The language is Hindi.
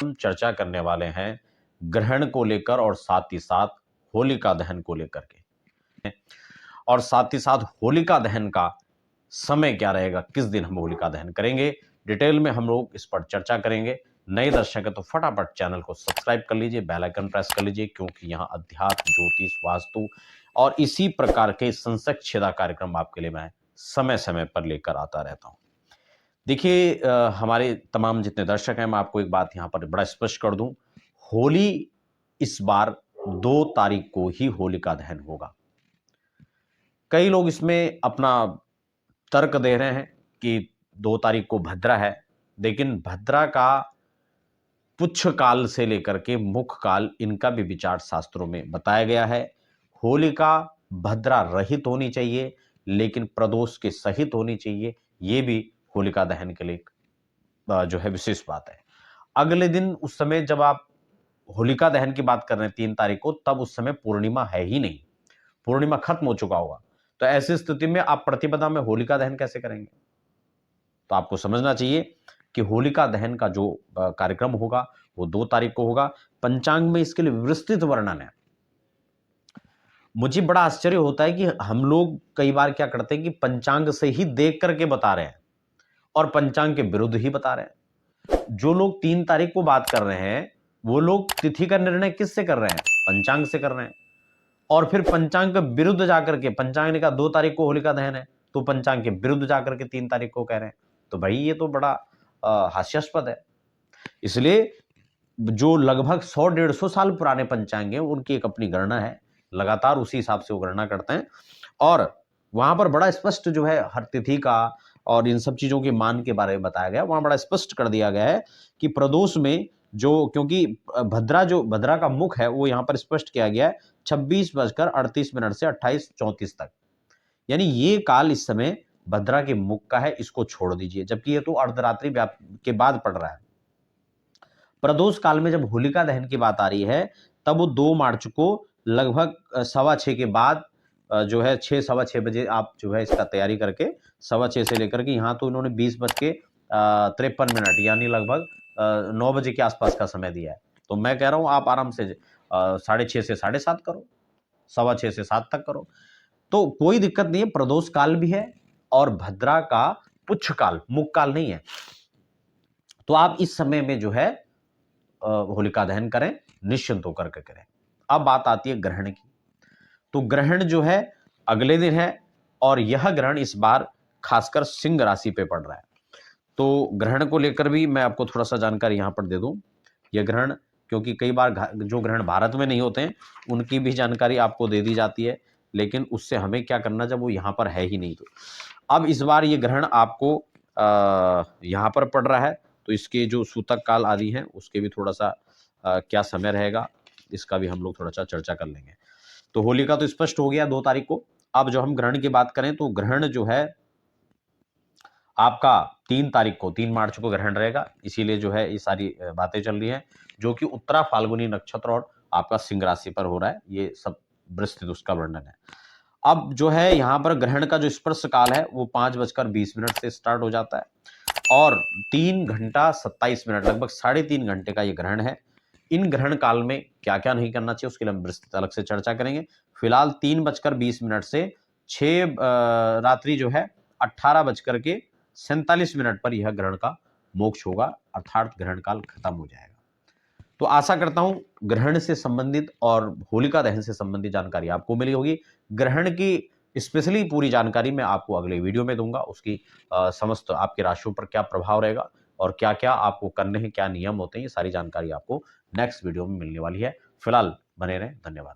हम चर्चा करने वाले हैं ग्रहण को लेकर और साथ ही साथ होलिका दहन को लेकर के, और साथ ही साथ होलिका दहन का समय क्या रहेगा, किस दिन हम होलिका दहन करेंगे, डिटेल में हम लोग इस पर चर्चा करेंगे। नए दर्शक है तो फटाफट चैनल को सब्सक्राइब कर लीजिए, बेल आइकन प्रेस कर लीजिए, क्योंकि यहां अध्यात्म, ज्योतिष, वास्तु और इसी प्रकार के संसक छेदा कार्यक्रम आपके लिए मैं समय समय पर लेकर आता रहता हूं। देखिए, हमारे तमाम जितने दर्शक हैं, मैं आपको एक बात यहां पर बड़ा स्पष्ट कर दूं, होली इस बार 2 तारीख को ही होलिका दहन होगा। कई लोग इसमें अपना तर्क दे रहे हैं कि 2 तारीख को भद्रा है, लेकिन भद्रा का पुच्छ काल से लेकर के मुख काल, इनका भी विचार शास्त्रों में बताया गया है। होलिका भद्रा रहित होनी चाहिए, लेकिन प्रदोष के सहित होनी चाहिए। ये भी होलिका दहन के लिए जो है विशेष बात है। अगले दिन उस समय जब आप होलिका दहन की बात कर रहे हैं 3 तारीख को, तब उस समय पूर्णिमा है ही नहीं, पूर्णिमा खत्म हो चुका होगा। तो ऐसी स्थिति में आप प्रतिपदा में होलिका दहन कैसे करेंगे? तो आपको समझना चाहिए कि होलिका दहन का जो कार्यक्रम होगा वो 2 तारीख को होगा। पंचांग में इसके लिए विस्तृत वर्णन है। मुझे बड़ा आश्चर्य होता है कि हम लोग कई बार क्या करते हैं कि पंचांग से ही देख करके बता रहे हैं और पंचांग के विरुद्ध ही बता रहे हैं। जो लोग 3 तारीख को बात कर रहे हैं, वो लोग तिथि का निर्णय किससे कर रहे हैं? पंचांग से कर रहे हैं। और फिर पंचांग के विरुद्ध जाकर के, पंचांग ने कहा 2 तारीख को होलिका दहन है, तो पंचांग के विरुद्ध जाकर के 3 तारीख को कह रहे हैं। तो भाई ये तो बड़ा हास्यास्पद है। इसलिए जो लगभग 100-150 साल पुराने पंचांग हैं, उनकी एक अपनी गणना है, लगातार उसी हिसाब से वो गणना करते हैं और वहां पर बड़ा स्पष्ट जो है हर तिथि का और इन सब चीजों के मान के बारे में बताया गया। वहां बड़ा स्पष्ट कर दिया गया है कि प्रदोष में जो, क्योंकि भद्रा का मुख है वो यहां पर स्पष्ट किया गया है 26:38 से 28:34 तक, यानी ये काल इस समय भद्रा के मुख का है, इसको छोड़ दीजिए। जबकि ये तो अर्धरात्रि के बाद पड़ रहा है। प्रदोष काल में जब होलिका दहन की बात आ रही है, तब वो 2 मार्च को लगभग 6:15 के बाद जो है 6 सवा 6 बजे आप जो है इसका तैयारी करके 6:15 से लेकर के यहाँ तो इन्होंने 20:53 यानी लगभग 9 बजे के आसपास का समय दिया है। तो मैं कह रहा हूं आप आराम से 6:30 से 7:30 करो, 6:15 से 7 तक करो, तो कोई दिक्कत नहीं है। प्रदोष काल भी है और भद्रा का पुच्छ काल, मुख काल नहीं है। तो आप इस समय में जो है होलिका दहन करें, निश्चिंत होकर के करें। अब बात आती है ग्रहण की। तो ग्रहण जो है अगले दिन है और यह ग्रहण इस बार खासकर सिंह राशि पे पड़ रहा है। तो ग्रहण को लेकर भी मैं आपको थोड़ा सा जानकारी यहां पर दे दूं। यह ग्रहण, क्योंकि कई बार जो ग्रहण भारत में नहीं होते हैं उनकी भी जानकारी आपको दे दी जाती है, लेकिन उससे हमें क्या करना जब वो यहां पर है ही नहीं। तो अब इस बार ये ग्रहण आपको यहां पर पड़ रहा है, तो इसके जो सूतक काल आदि हैं उसके भी थोड़ा सा क्या समय रहेगा, इसका भी हम लोग थोड़ा सा चर्चा कर लेंगे। तो होलिका तो स्पष्ट हो गया 2 तारीख को। अब जो हम ग्रहण की बात करें तो ग्रहण जो है आपका 3 तारीख को, 3 मार्च को ग्रहण रहेगा। इसीलिए जो है ये सारी बातें चल रही हैं, जो कि उत्तरा फाल्गुनी नक्षत्र और आपका सिंह राशि पर हो रहा है। ये सब विस्तृत उसका वर्णन है। अब जो है यहाँ पर ग्रहण का जो स्पर्श काल है वो 5:20 से स्टार्ट हो जाता है और 3 घंटा 27 मिनट, लगभग 3.5 घंटे का ये ग्रहण है। इन ग्रहण काल में क्या क्या नहीं करना चाहिए उसके लिए हम विस्तृत अलग से चर्चा करेंगे। फिलहाल 3:20 से 6 रात्रि जो है 18:47 पर यह ग्रहण का मोक्ष होगा, अर्थात ग्रहण काल खत्म हो जाएगा। तो आशा करता हूं ग्रहण से संबंधित और होलिका दहन से संबंधित जानकारी आपको मिली होगी। ग्रहण की स्पेशली पूरी जानकारी मैं आपको अगले वीडियो में दूंगा। उसकी समस्त आपके राशियों पर क्या प्रभाव रहेगा और क्या क्या आपको करने हैं, क्या नियम होते हैं, ये सारी जानकारी आपको नेक्स्ट वीडियो में मिलने वाली है। फिलहाल बने रहें, धन्यवाद।